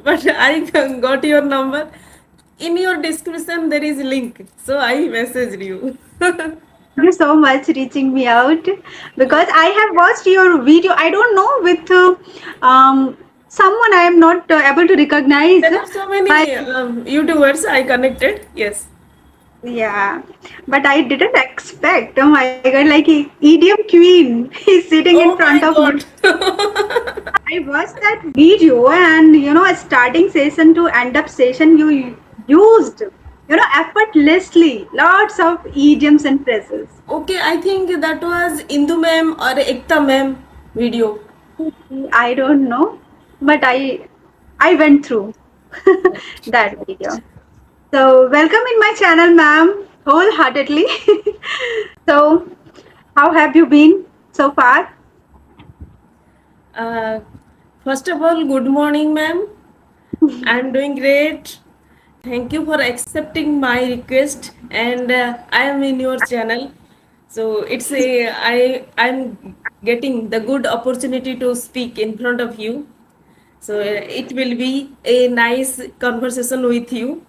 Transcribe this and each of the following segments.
but I got your number. In your description, there is link, so I messaged you. Thank you so much reaching me out because I have watched your video. I don't know with someone I am not able to recognize, There are so but many YouTubers I connected. Yes. yeah, but I didn't expect. Oh my god, like idiom queen is sitting in Oh front my of me. God. I watched that video, and starting session to end up session, you used effortlessly lots of idioms and phrases. Okay, I think that was Indu ma'am or Ekta ma'am video. I don't know, but I went through that video. So welcome in my channel, ma'am, wholeheartedly. So how have you been so far? Uh, First of all, good morning, ma'am. I'm doing great. Thank you for accepting my request, and I am in your channel. So it's a I'm getting the good opportunity to speak in front of you. So it will be a nice conversation with you.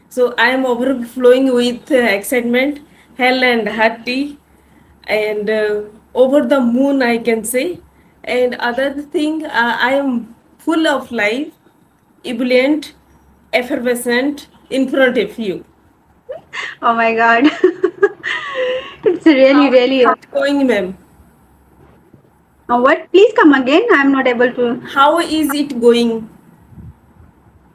So I am overflowing with excitement, hell and hearty, and over the moon, I can say. And other thing, I am full of life, ebullient, effervescent in front of you. Oh my God, it's How is really. it going, ma'am? What? Please come again. I'm not able to. How is it going?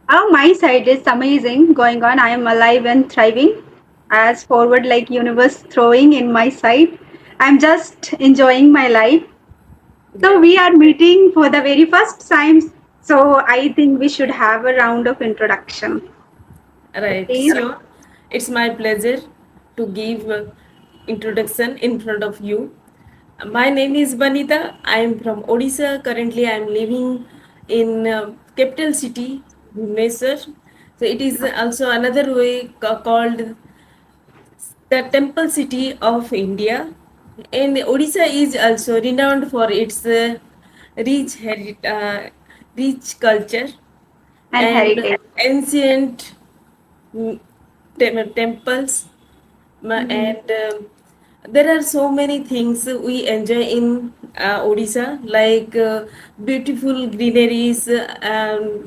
Oh, my side is amazing going on. I am alive and thriving. As forward like universe throwing in my side. I'm just enjoying my life. So Yeah, we are meeting for the very first time. So I think we should have a round of introduction. So right. please. Sure. It's my pleasure to give introduction in front of you. My name is Banita. I am from Odisha. Currently, I am living in capital city, Bhubaneswar. So it is also another way called the temple city of India. And Odisha is also renowned for its rich culture And and heritage. ancient mm, temples. Mhm. And there are so many things we enjoy in Odisha, like beautiful greeneries, and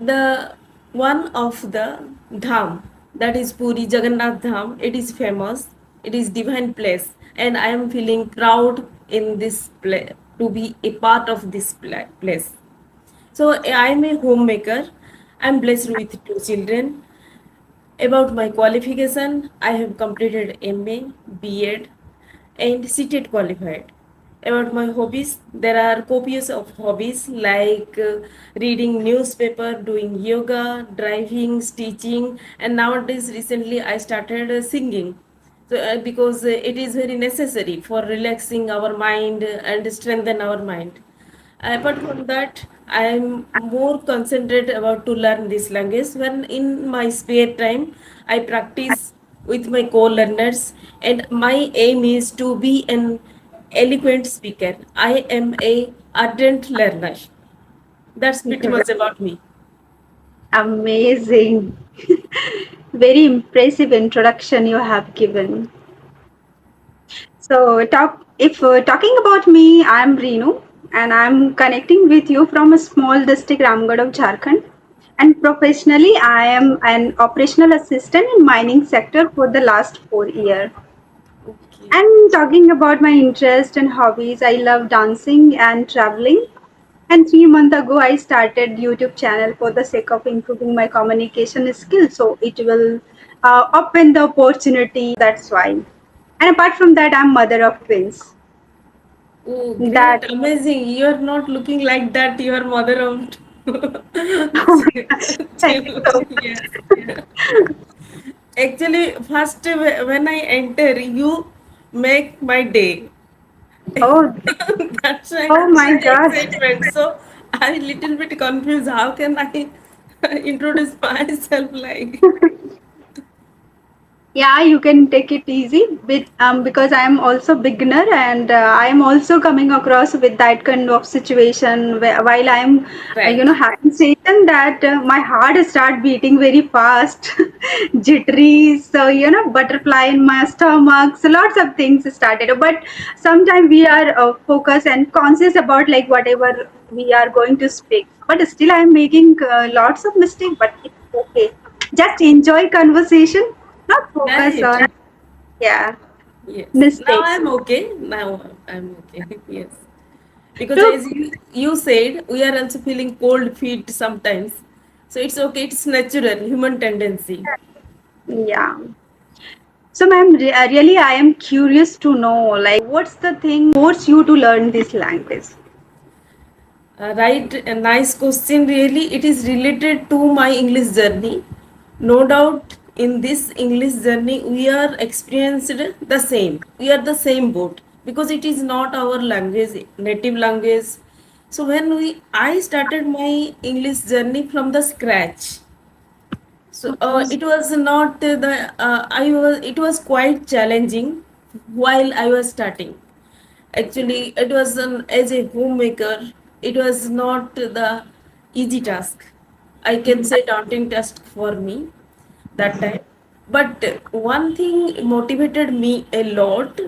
the one of the dham, that is Puri Jagannath Dham. It is famous. It is divine place, and I am feeling proud in this place to be a part of this place. So I am a homemaker. I am blessed with two children. About my qualification, I have completed MA, B.Ed, and CTET qualified. About my hobbies, there are copious of hobbies like reading newspaper, doing yoga, driving, stitching, and nowadays recently I started singing. So because it is very necessary for relaxing our mind and strengthen our mind. Apart from that, I am more concentrated about to learn this language. When in my spare time, I practice with my co-learners, and my aim is to be an eloquent speaker. I am a ardent learner. That's pretty Great. much about me. Amazing. Very impressive introduction you have given. So, if talking about me, I'm Reenu and I'm connecting with you from a small district, Ramgarh of Jharkhand. And professionally, I am an operational assistant in mining sector for the last 4 years. Okay. And talking about my interest and hobbies, I love dancing and traveling. And 3 months ago, I started YouTube channel for the sake of improving my communication skills. So it will open the opportunity. That's why. And apart from that, I'm mother of twins. Oh, That great, amazing. You are not looking like that. You are mother of thank you so children. Yes. Yeah. Actually, first when I enter, you make my day. much. Oh, That's my oh my God. excitement. So I'm little bit confused. How can I introduce myself like? Yeah, you can take it easy, because I am also beginner, and I am also coming across with that kind of situation where, while I am, Right. having session, that my heart start beating very fast, jittery, so butterfly in my stomach, so lots of things started. But sometimes we are focused and conscious about like whatever we are going to speak. But still, I am making lots of mistakes, but it's okay. Just enjoy conversation, not focus Right. on, yeah, Yes. Now mistakes. I'm okay. Now I'm okay. Yes. Because So as you said, we are also feeling cold feet sometimes. So it's okay. It's natural, human tendency. yeah. So ma'am, really I am curious to know like what's the thing force you to learn this language? Right, a nice question. Really, it is related to my English journey. No doubt, in this English journey, we are experienced the same. We are the same boat because it is not our language, native language. So when I started my English journey from the scratch. So Okay. it was not the I was it was quite challenging while I was starting. Actually, it was as a homemaker, it was not the easy task. I can say daunting task for me that time. But one thing motivated me a lot,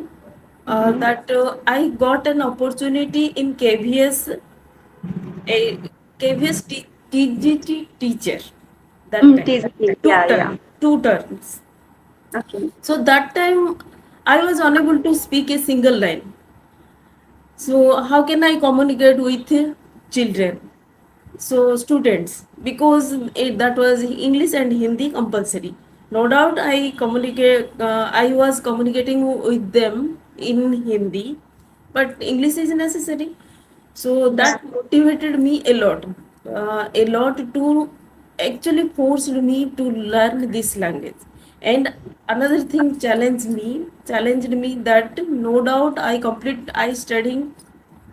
Mm-hmm. that I got an opportunity in KVS, a KVS TGT teacher that time. TCT, Two yeah, yeah. turn, two turns. Okay. So that time I was unable to speak a single line. So how can I communicate with children? So students, because that was English and Hindi compulsory. No doubt I communicate. I was communicating with them in Hindi, but English is necessary. So Yeah. that motivated me a lot to actually forced me to learn this language. And another thing challenged me that no doubt I studying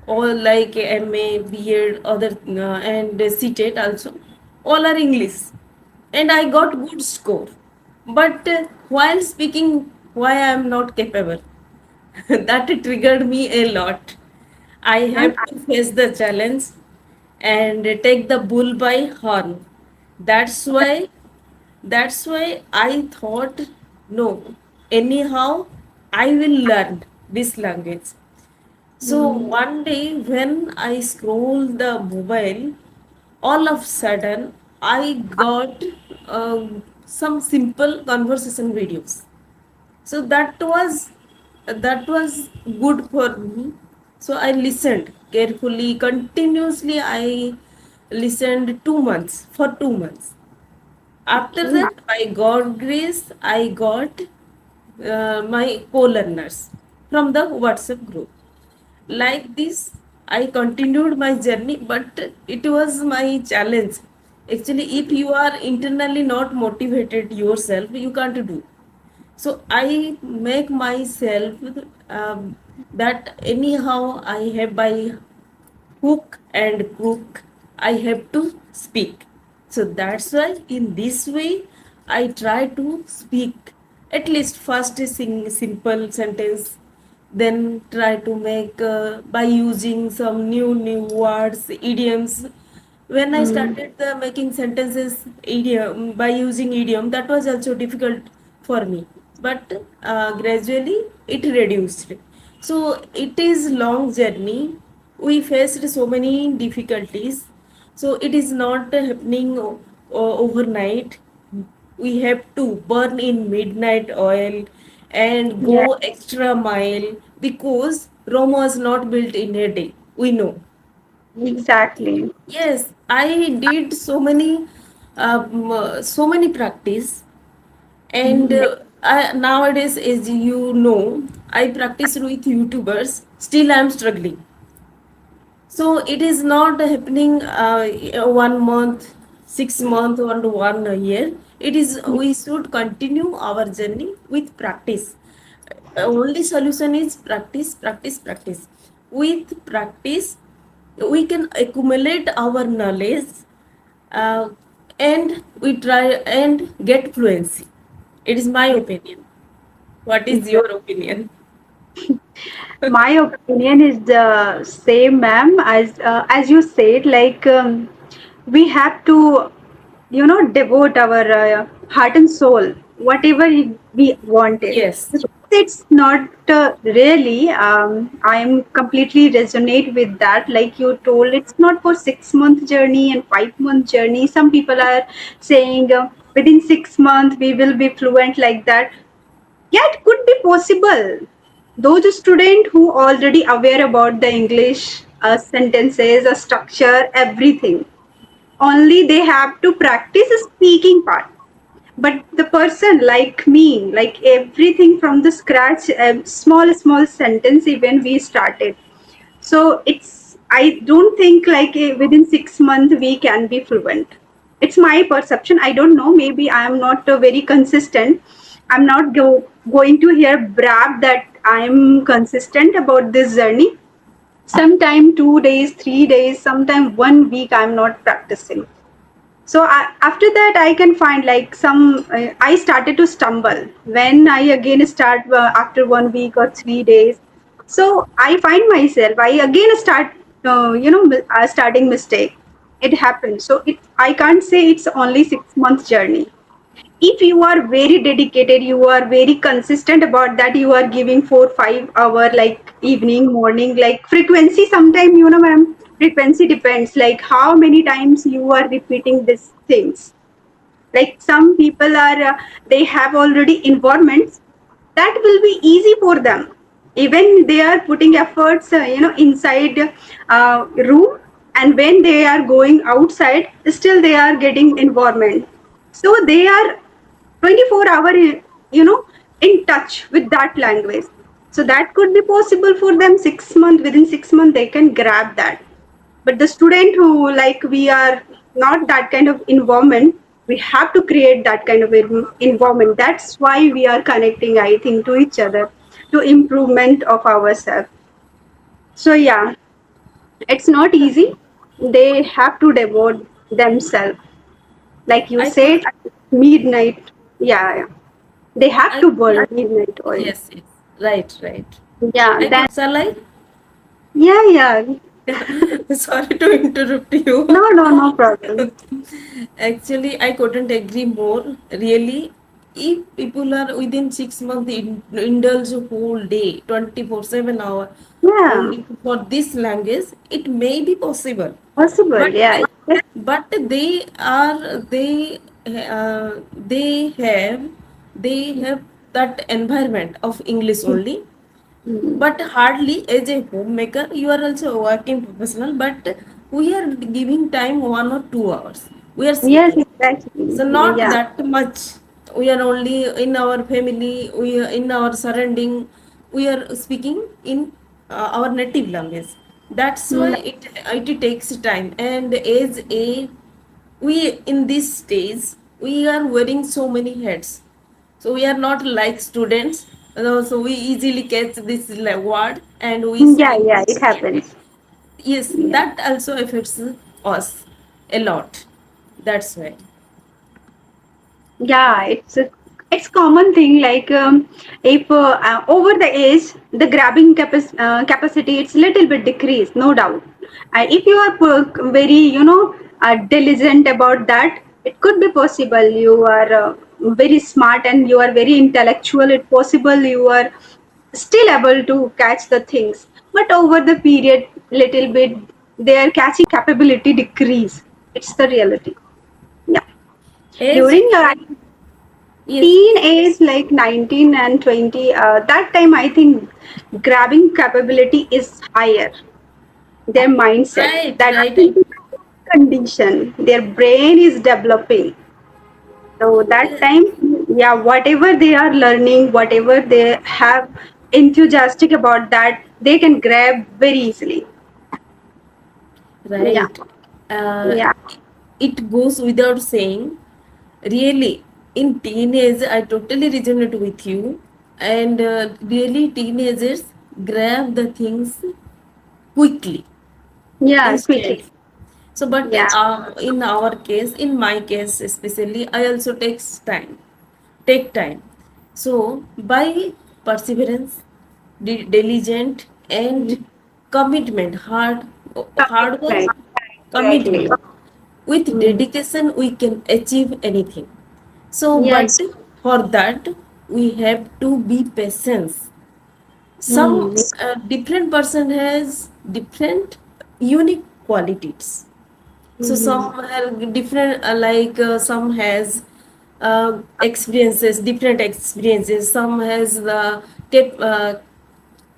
all like MA, B.Ed, other and CTET also, all are English, and I got good score. But while speaking, why I am not capable? That triggered me a lot. I And have to face the challenge and take the bull by horn. That's why I thought, no, anyhow, I will learn this language. So mm, one day when I scrolled the mobile, all of sudden I got some simple conversation videos. So that was good for me. So I listened carefully, continuously. I listened 2 months for 2 months. After okay. that, by God grace, I got my co-learners from the WhatsApp group. Like this, I continued my journey, but it was my challenge. Actually, if you are internally not motivated yourself, you can't do. So I make myself that anyhow I have by hook and crook I have to speak. So that's why in this way I try to speak at least first a simple sentence, then try to make by using some new words, idioms. When I Mm, started the making sentences idiom by using idiom, that was also difficult for me, but gradually it reduced. So it is long journey. We faced so many difficulties, so it is not happening overnight. We have to burn in midnight oil and go yeah, extra mile, because Rome was not built in a day, we know. exactly. Yes, I did so many practice, and Mhm. nowadays, as you know, I practice with YouTubers. Still, I'm struggling. So it is not happening 1 month, 6 months, or 1 year. It is we should continue our journey with practice. Only solution is practice, practice, practice. With practice, we can accumulate our knowledge, uh, and we try and get fluency. It is my opinion. What is your opinion? My opinion is the same, ma'am, as you said. Like we have to, devote our heart and soul, whatever we wanted. Yes. It's not really. I am completely resonate with that. Like you told, it's not for 6 month journey and 5 month journey. Some people are saying within 6 months we will be fluent like that. Yeah, it could be possible. Those students who already aware about the English sentences, structure, everything, only they have to practice the speaking part. But the person like me, like everything from the scratch, small sentence even we started. So I don't think like within 6 months we can be fluent. It's my perception. I don't know. Maybe I am not very consistent. I'm not going to here brag that I'm consistent about this journey. Sometime 2 days, 3 days, sometime 1 week I'm not practicing. So after that I can find like some I started to stumble when I again start after 1 week or 3 days. So I find myself I again start starting mistake. It happens. So I can't say it's only 6 months journey. If you are very dedicated, you are very consistent about that, you are giving 4 5 hour like evening morning like frequency. Sometime ma'am, frequency depends like how many times you are repeating these things. Like some people are they have already environments that will be easy for them, even they are putting efforts inside room, and when they are going outside still they are getting environment. So they are 24 hour in touch with that language. So that could be possible for them. 6 months, within 6 months they can grab that. But the student who like we are not that kind of environment, we have to create that kind of environment. That's why we are connecting, I think, to each other, to improvement of ourselves. So yeah, it's not easy. They have to devote themselves, like you I could said, midnight. Yeah, yeah. They have I to burn midnight oil. yes, yes. Right, right. Yeah, I that. could shall I? Yeah, yeah. Sorry to interrupt you. No, no, no problem. Actually, I couldn't agree more. Really, if people are within 6 months, indulge whole day, 24/7 hour, Yeah, only for this language, it may be possible. possible. But Yeah. but uh, they have they have that environment of English only, Mm. but hardly as a homemaker you are also a working professional, but we are giving time 1 or 2 hours we are Yes, speaking, exactly. so not Yeah. that much. We are only in our family, we are in our surrounding, we are speaking in our native language. That's why Yeah. it takes time. And as a we in this stage we are wearing so many hats, so we are not like students, so we easily catch this word and we Yeah, speak. yeah, it happens. Yes, Yeah. that also affects us a lot. That's why. Yeah, it's common thing like if over the age the grabbing capacity it's little bit decreased, no doubt. If you are very diligent about that, it could be possible. You are very smart and you are very intellectual. It's possible you are still able to catch the things, but over the period little bit their catching capability decrease. It's the reality. Yeah, As during yes, teen age like 19 and 20, that time I think grabbing capability is higher, their mindset, right, that right. condition their brain is developing. So that time, yeah, whatever they are learning, whatever they have enthusiastic about that, they can grab very easily. Yeah, Right. Uh, yeah, it goes without saying. Really, in teenage, I totally resonate with you. And really, teenagers grab the things quickly, yeah, instant. quickly. So, but Yeah, in our case, in my case especially, I also take time. So, by perseverance, diligent, and commitment, hard work, Commitment. Exactly. commitment, with Mm. dedication, we can achieve anything. So, Yes. but for that, we have to be patient. Some Mm. different person has different unique qualities. So Mm-hmm. some have different some has experiences, different experiences. Some has the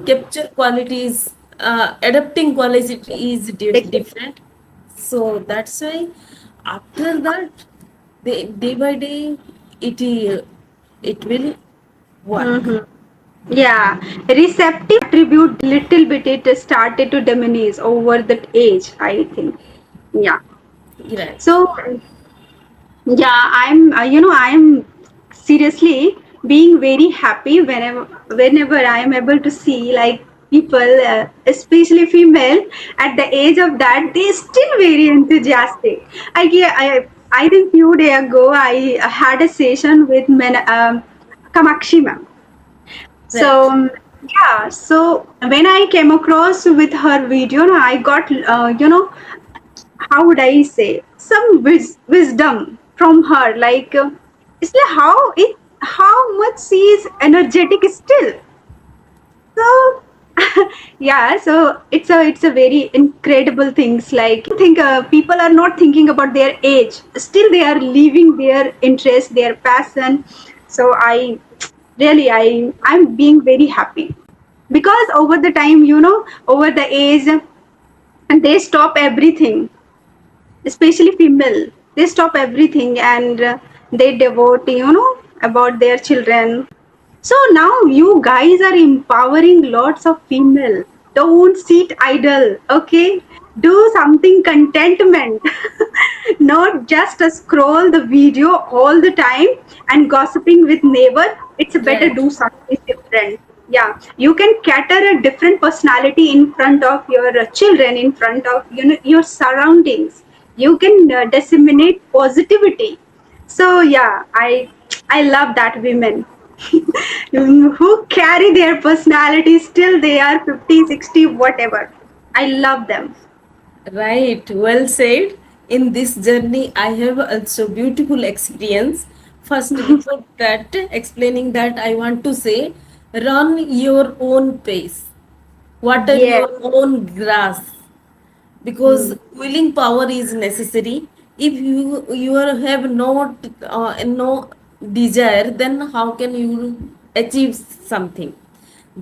capture qualities, adapting quality is different. So that's why after that, day by day, it will work. Mm-hmm. Yeah, receptive attribute little bit it started to diminish over that age, I think. Yeah. Right. So yeah, I'm seriously being very happy whenever I am able to see like people, especially female, at the age of that, they still very enthusiastic. I think few day ago I had a session with Kamakshi ma'am. So Right. yeah, so when I came across with her video, I got how would I say some wisdom from her. Like it's like how much she is energetic still. So yeah, so it's a very incredible things. Like think people are not thinking about their age. Still, they are leaving their interest, their passion. So I really I'm being very happy because over the time, over the age, and they stop everything, especially female, they stop everything and they devote, about their children. So now you guys are empowering lots of female. Don't sit idle, okay? Do something contentment. Not just scroll the video all the time and gossiping with neighbor. It's better Right. do something different. Yeah, you can cater a different personality in front of your children, in front of your surroundings. You can disseminate positivity. So yeah, I love that women who carry their personality still they are 50, 60, whatever. I love them. Right, well said. In this journey, I have also beautiful experience. First, before that, explaining that, I want to say, run your own pace, water Yes. your own grass, because Hmm. willing power is necessary. If have no desire, then how can you achieve something?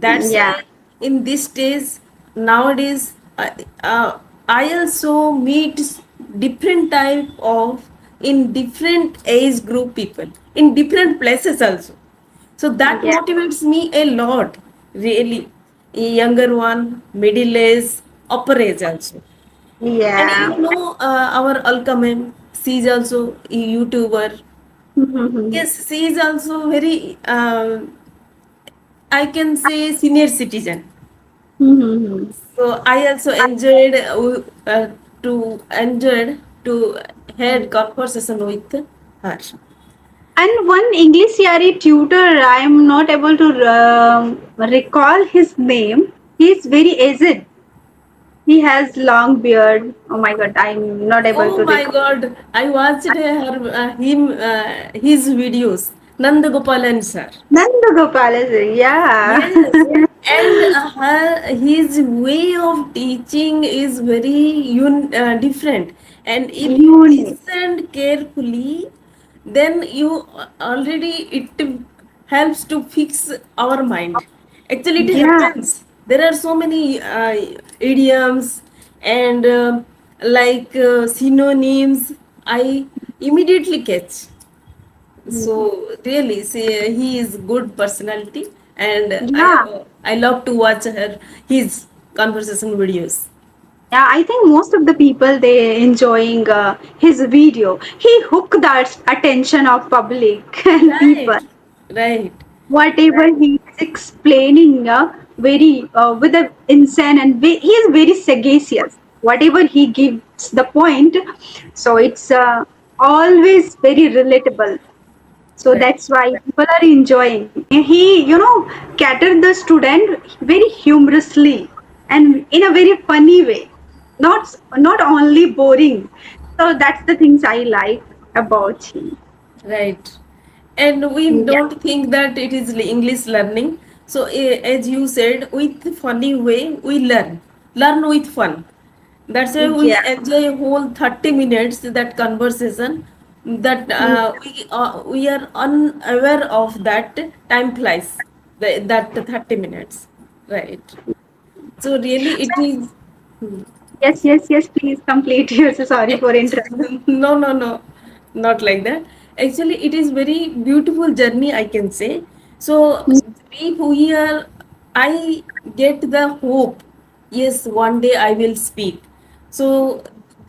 That's Yeah. why in this stage nowadays, uh, I also meet different type of, in different age group people, in different places also. So that Yeah. motivates me a lot, really. Younger one, middle age, upper age also. And Yeah. our Alka ma'am, she is also a YouTuber. Hmm. Yes, she is also very, I can say, senior citizen. Hmm. So I also enjoyed to had conversation with her. And one English CRE tutor, I am not able to recall his name. He's very aged. He has long beard. Oh my god, I'm not able Oh to my recall. God! I watched his videos. Nandagopalan sir. Nandagopal is it? Yeah. Yes, and his way of teaching is very different. And if you Unique. listen carefully, then you already it helps to fix our mind. Actually, it Yeah. happens. There are so many idioms and synonyms. I immediately catch. So really, see, he is good personality, and Yeah. I love to watch his conversation videos. Yeah, I think most of the people they enjoying his video. He hooked the attention of public and people. Right, right, Whatever he is explaining, very with a insane and he is very sagacious. Whatever he gives the point, so it's always very relatable. So right. that's why people are enjoying. And he, catered the student very humorously and in a very funny way, not only boring. So that's the things I like about him. Right. And we Yeah, don't think that it is English learning. So, as you said, with funny way, we learn. Learn with fun. That's why we yeah, enjoy a whole 30 minutes that conversation. That we are unaware of that time flies. That 30 minutes. Right. So really it is. yes. Please complete. Yes, sorry for interrupting. No, no, no, not like that. Actually, it is very beautiful journey, I can say. So we are, I get the hope. Yes, one day I will speak. So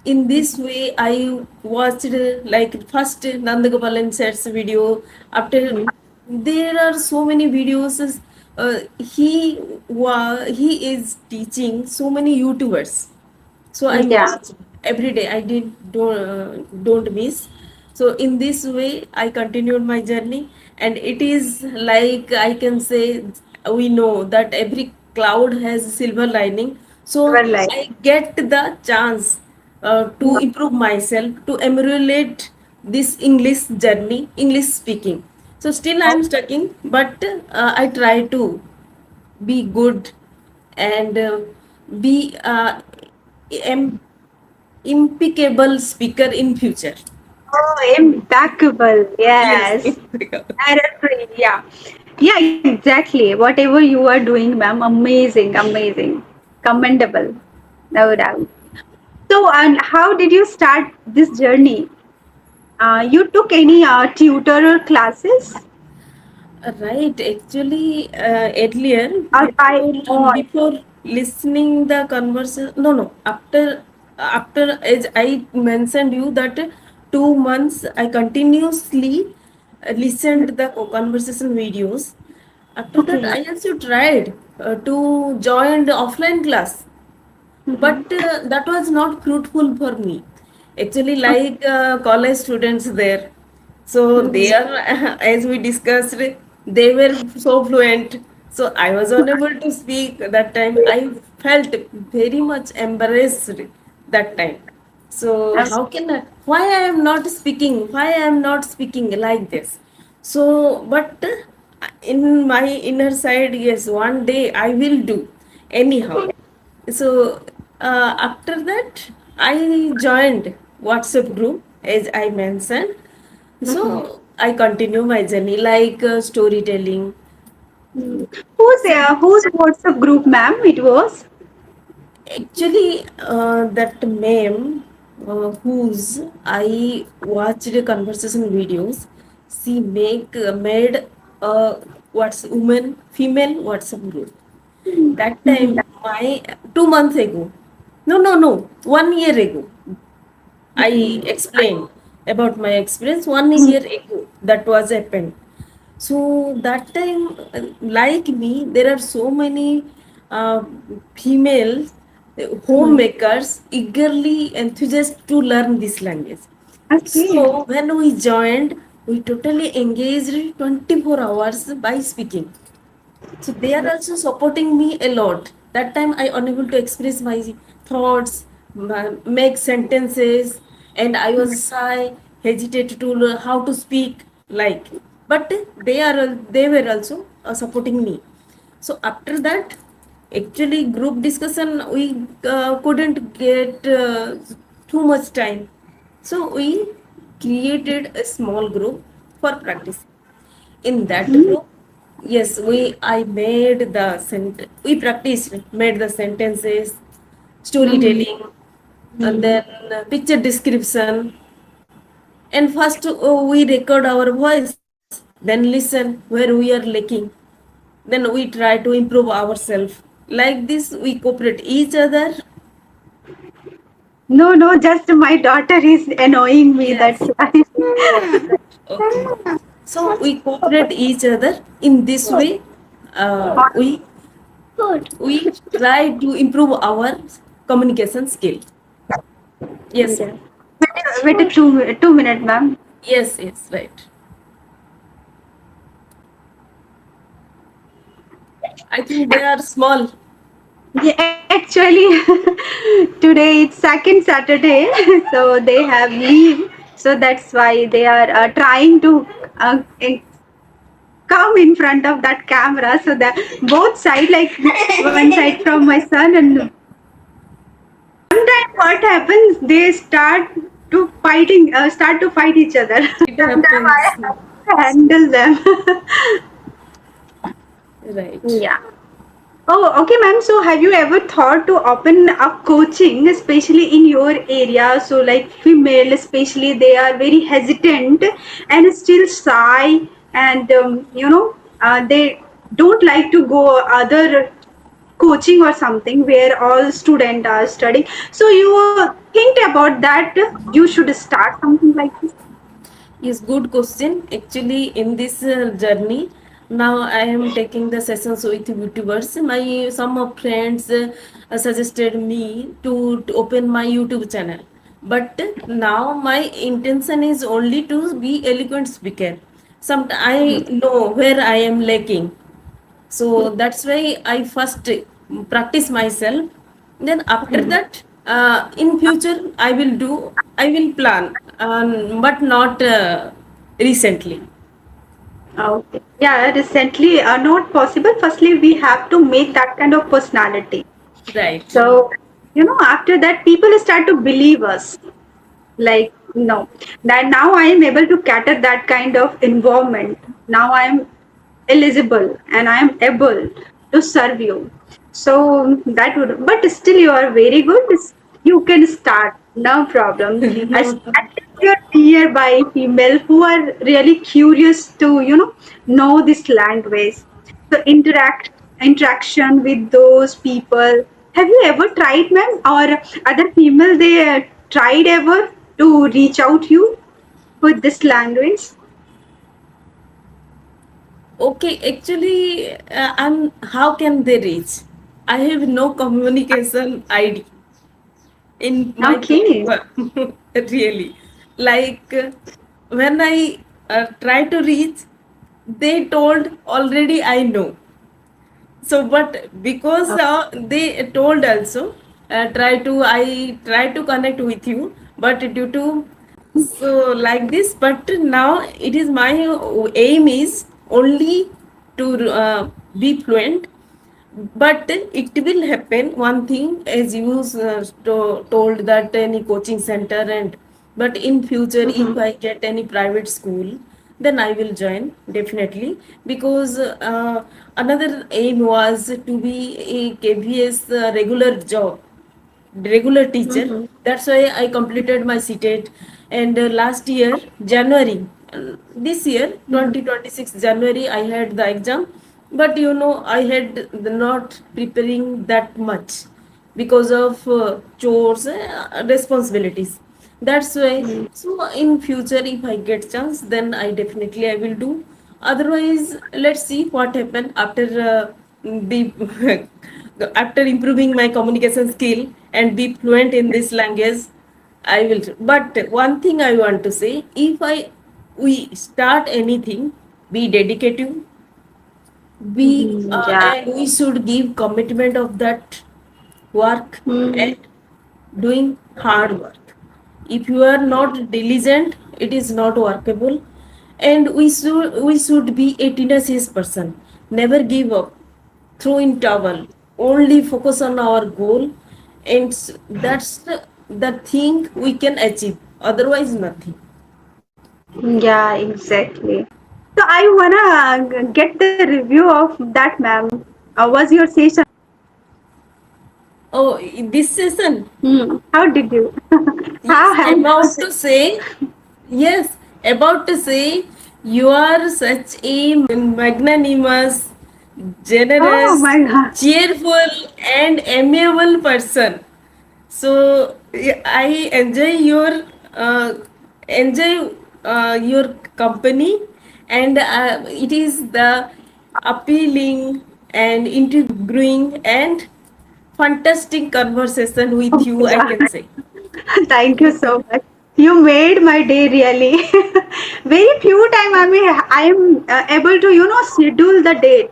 in this way, I watched like first Nandagopalan sets video. After there are so many videos. He is teaching so many YouTubers, so I Yeah. watch every day. I did don't miss. So in this way I continued my journey, and it is like I can say, we know that every cloud has a silver lining. So Never like. I get the chance to improve myself, to emulate this English journey, English speaking. So still I am studying, but I try to be good and be im- impeccable speaker in future. Oh, impeccable. Yes, Yes. impeccable. Error-free. Yeah. Yeah, exactly. Whatever you are doing, ma'am, amazing, amazing. Commendable. No doubt. So, and how did you start this journey? You took any tutor or classes Right. Actually, earlier, or by own? before listening the conversation, no, no. After as I mentioned you that 2 months I continuously listened the conversation videos. After that, Okay. I also tried to join the offline class, Mm-hmm. but that was not fruitful for me. Actually, like college students there, so they Mm-hmm. are as we discussed, they were so fluent, so I was unable to speak that time. I felt very much embarrassed that time. So how can I, why I am not speaking, why I am not speaking like this? So but in my inner side, yes, one day I will do anyhow. So after that I joined WhatsApp group, as I mentioned. So Mm-hmm. I continue my journey like storytelling. Whose WhatsApp group, ma'am? It was. Actually, that meme whose I watched conversation videos, she made a what's woman female WhatsApp group. That Mm-hmm. time, my 2 months ago, no, 1 year ago, I explained about my experience 1 year ago. That was happened. So that time, like me, there are so many uh, female homemakers eagerly enthusiastic to learn this language. Okay. So when we joined, we totally engaged 24 hours by speaking. So they are also supporting me a lot. That time I unable to express my thoughts, make sentences, and I was shy, hesitate to learn how to speak like. But they were also supporting me. So after that, actually group discussion we couldn't get too much time. So we created a small group for practice. In that Mm-hmm. group, yes, I made the we practiced, made the sentences, storytelling, and then picture description. And first we record our voice, then listen where we are lacking, then we try to improve ourselves. Like this we cooperate each other. No, no, just my daughter is annoying me. That's Yes. why. Okay. So we cooperate each other in this way. We try to improve our communication skill. Yes, Yeah. Wait a 2 minute, ma'am. yes, right. I think they are small. Yeah, actually, today it's second Saturday, so they have leave. So that's why they are trying to come in front of that camera. So that both side, like one side from my son, and sometimes what happens, they start to fight each other. It Sometimes I happens. have to handle them. Right. Yeah. Oh, okay, ma'am. So, have you ever thought to open up coaching, especially in your area? So, like female, especially, they are very hesitant and still shy, and they don't like to go other coaching or something where all students are studying. So, you think about that? You should start something like this. Yes, good question. Actually, in this journey, now I am taking the sessions with YouTubers. My some of friends suggested me to open my YouTube channel, but now my intention is only to be eloquent speaker. Some I know where I am lacking, so that's why I first practice myself. Then after that, in future I will plan, but not recently. Okay. Yeah, recently, not possible. Firstly, we have to make that kind of personality. Right. So, after that, people start to believe us. Like, no, that now I am able to cater that kind of environment. Now I am eligible and I am able to serve you. So that would, but still you are very good. You can start, no problem. As No. at least you're nearby female who are really curious to, know this language. So interaction with those people. Have you ever tried, ma'am, or other female they tried ever to reach out you with this language? Okay, actually, I'm. How can they reach? I have no communication ID in my Okay. paper. Really, like when I try to reach, they told already I know. So but because they told also, try to connect with you, but due to, so like this, but now it is my aim is only to be fluent, but it will happen one thing, as you told that any coaching center, and but in future if I get any private school, then I will join definitely, because another aim was to be a KVS regular job, regular teacher. That's why I completed my CTET. And last year, January, this year, 2026 January, I had the exam. But I had not preparing that much because of chores, responsibilities. That's why. So in future, if I get chance, then I will do. Otherwise, let's see what happen after the after improving my communication skill and be fluent in this language. I will. But one thing I want to say: if we start anything, be dedicative, be Yeah. and we should give commitment of that work Mm, and doing hard work. If you are not diligent, it is not workable. And we should be a tenacious person. Never give up. Throw in towel. Only focus on our goal, and that's the thing we can achieve. Otherwise, nothing. yeah, exactly. So I wanna get the review of that, ma'am. Was your session? Oh, this session. How did you? Yes, How was about it? to say, yes, about to say, you are such a magnanimous, Oh generous, my God. cheerful, and amiable person. So I enjoy your company, and it is the appealing and intriguing and fantastic conversation Oh with you, my I God. can say. Thank you so much. You made my day really. Very few time I am able to schedule the date.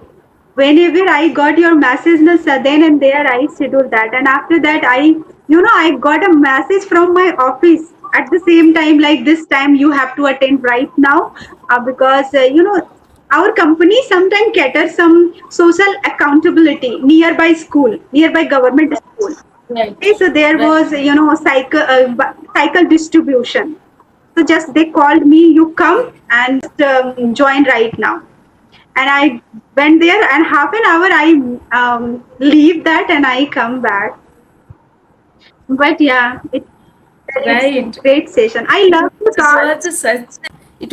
whenever I got your message, no, sir, then and there I schedule that. And after that, I got a message from my office at the same time, like this time you have to attend right now, because, our company sometimes caters some social accountability nearby government school. Right. Okay, so there Right. was, cycle distribution. So just they called me, you come and join right now. And I went there, and half an hour I leave that and I come back. But yeah, it's a Right. great session. I love to It talk.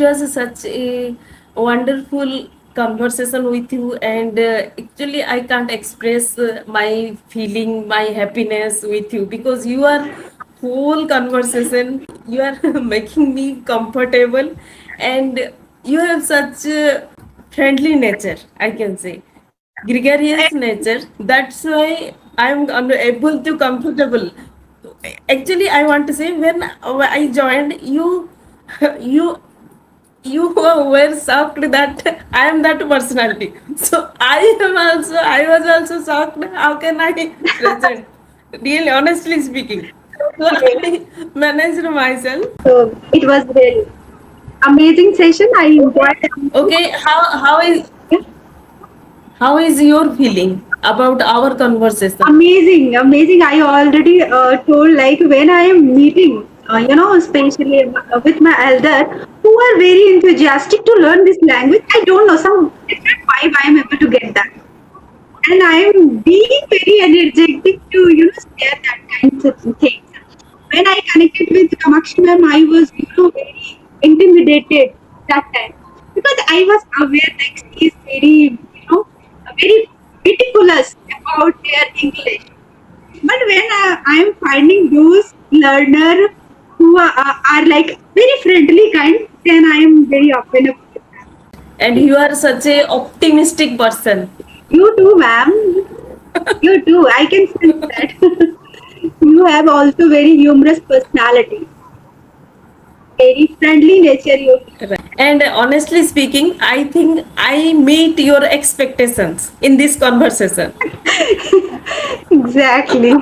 was a such a wonderful conversation with you, and actually I can't express my feeling, my happiness with you, because you are whole conversation. You are making me comfortable, and you have such a friendly nature. I can say gregarious nature. That's why I'm able to comfortable. Actually, I want to say, when I joined you, you you were shocked that I am that personality. So I was also shocked, how can I present, really honestly speaking. So Okay. I managed myself. So it was really amazing session. I enjoyed. Okay, how is your feeling about our conversation? Amazing, amazing. I already told, like when I am meeting, especially with my elder who are very enthusiastic to learn this language. I don't know, some different vibe I am able to get that. And I am being very energetic to, share that kind of things. When I connected with Kamakshi ma'am, I was, very intimidated that time because I was aware that she is very meticulous about their English. But when I am finding those learner who are like very friendly kind, then I am very open up with them. And you are such a optimistic person. You too, ma'am. You too. I can sense that. You have also very humorous personality, very friendly nature. You. Right. And honestly speaking, I think I meet your expectations in this conversation. Exactly.